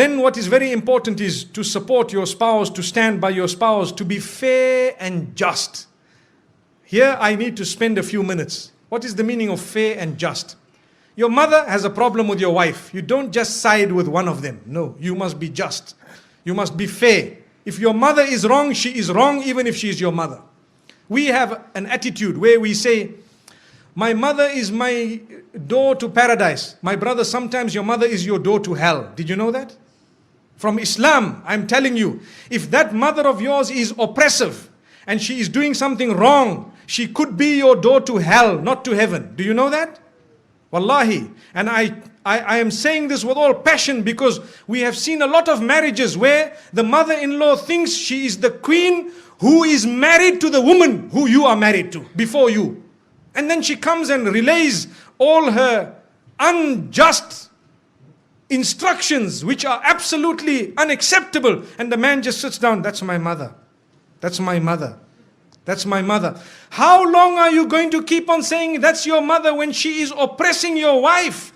Then what is very important is to support your spouse, to stand by your spouse, to be fair and just. Here I need to spend a few minutes. What is the meaning of fair and just? Your mother has a problem with your wife. You don't just side with one of them. No, you must be just. You must be fair. If your mother is wrong, she is wrong even if she is your mother. We have an attitude where we say, my mother is my door to paradise. My brother, sometimes your mother is your door to hell. Did you know that? From Islam, I'm telling you, if that mother of yours is oppressive and she is doing something wrong, she could be your door to hell, not to heaven. Do you know that? Wallahi. And I am saying this with all passion because we have seen a lot of marriages where the mother-in-law thinks she is the queen who is married to the woman who you are married to before you. And then she comes and relays all her unjust instructions which are absolutely unacceptable. And the man just sits down, that's my mother. That's my mother. That's my mother. How long are you going to keep on saying that's your mother when she is oppressing your wife?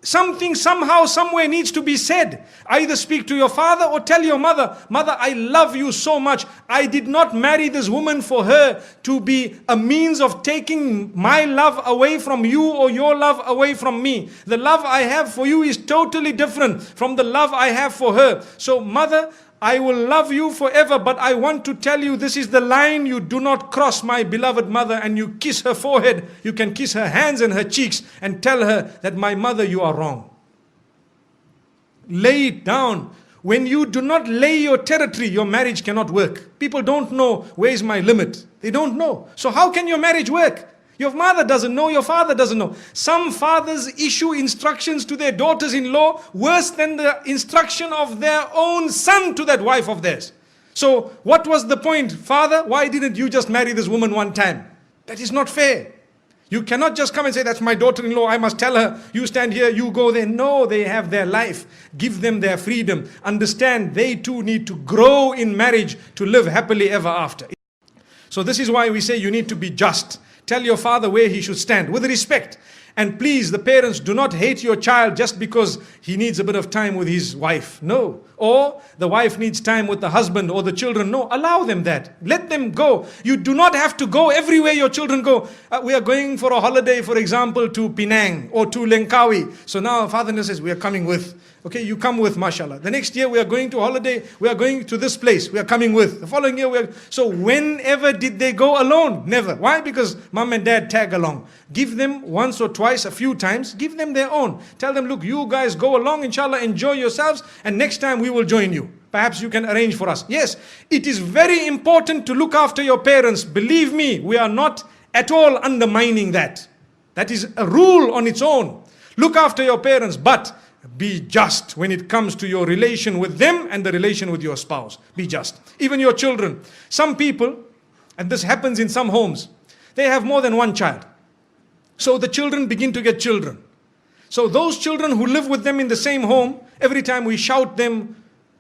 Something somehow, somewhere needs to be said. Either speak to your father or tell your mother, mother, I love you so much. I did not marry this woman for her to be a means of taking my love away from you or your love away from me. The love I have for you is totally different from the love I have for her. So mother, I will love you forever, but I want to tell you this is the line you do not cross, my beloved mother. And you kiss her forehead, you can kiss her hands and her cheeks and tell her that my mother, you are wrong. Lay it down. When you do not lay your territory, your marriage cannot work. People don't know where is my limit. They don't know. So how can your marriage work? Your mother doesn't know, your father doesn't know. Some fathers issue instructions to their daughters-in-law worse than the instruction of their own son to that wife of theirs. So what was the point? Father, why didn't you just marry this woman one time? That is not fair. You cannot just come and say, that's my daughter-in-law, I must tell her, you stand here, you go there. No, they have their life. Give them their freedom. Understand, they too need to grow in marriage to live happily ever after. So this is why we say you need to be just. Tell your father where he should stand with respect. And please, the parents, do not hate your child just because he needs a bit of time with his wife. No. Or the wife needs time with the husband or the children. No, allow them that. Let them go. You do not have to go everywhere your children go. We are going for a holiday, for example, to Penang or to Langkawi. So now father says, we are coming with. Okay, you come with, mashallah. The next year we are going to holiday, we are going to this place, we are coming with. The following year we are... So whenever did they go alone? Never. Why? Because mom and dad tag along. Give them once or twice, a few times, give them their own. Tell them, look, you guys go along, inshallah, enjoy yourselves, and next time we will join you. Perhaps you can arrange for us. Yes, it is very important to look after your parents. Believe me, we are not at all undermining that. That is a rule on its own. Look after your parents, but be just when it comes to your relation with them and the relation with your spouse. Be just. Even your children. Some people, and this happens in some homes, they have more than one child. So the children begin to get children. So those children who live with them in the same home, every time we shout them,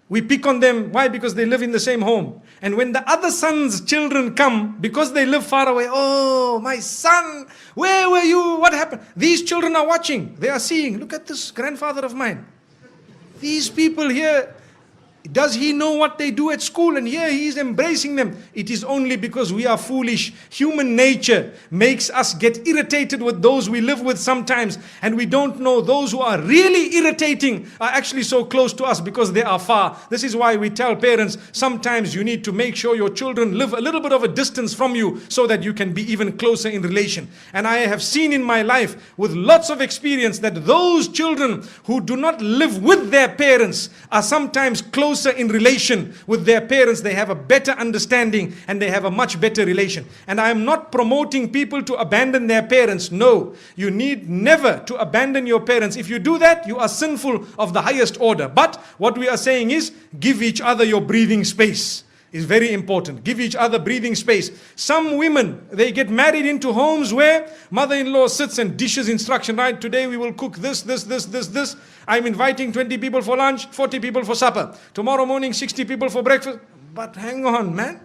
we pick on them. Why? Because they live in the same home. And when the other son's children come, because they live far away, oh, my son, where were you? What happened? These children are watching. They are seeing, look at this grandfather of mine. These people here, does he know what they do at school? And here he is embracing them. It is only because we are foolish. Human nature makes us get irritated with those we live with sometimes. And we don't know those who are really irritating are actually so close to us because they are far. This is why we tell parents, sometimes you need to make sure your children live a little bit of a distance from you so that you can be even closer in relation. And I have seen in my life with lots of experience that those children who do not live with their parents are sometimes closer in relation with their parents. They have a better understanding and they have a much better relation. And I am not promoting people to abandon their parents. No, you need never to abandon your parents. If you do that, you are sinful of the highest order. But what we are saying is, give each other your breathing space. Is very important. Give each other breathing space. Some women, they get married into homes where mother-in-law sits and dishes instruction, right? Today we will cook this. I'm inviting 20 people for lunch, 40 people for supper. Tomorrow morning, 60 people for breakfast. But hang on, man.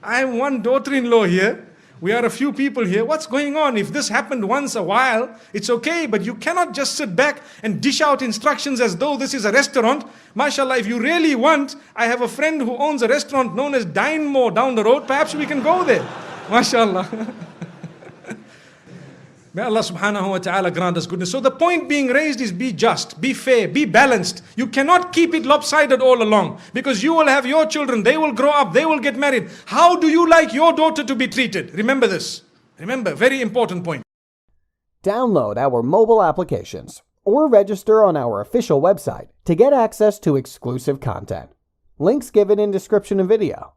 I am one daughter-in-law here. We are a few people here. What's going on? If this happened once a while, it's okay, but you cannot just sit back and dish out instructions as though this is a restaurant. MashaAllah, if you really want, I have a friend who owns a restaurant known as Dine More down the road. Perhaps we can go there. MashaAllah. May Allah subhanahu wa ta'ala grant us goodness. So the point being raised is be just, be fair, be balanced. You cannot keep it lopsided all along, because you will have your children, they will grow up, they will get married. How do you like your daughter to be treated? Remember this. Remember, very important point. Download our mobile applications or register on our official website to get access to exclusive content. Links given in description of video.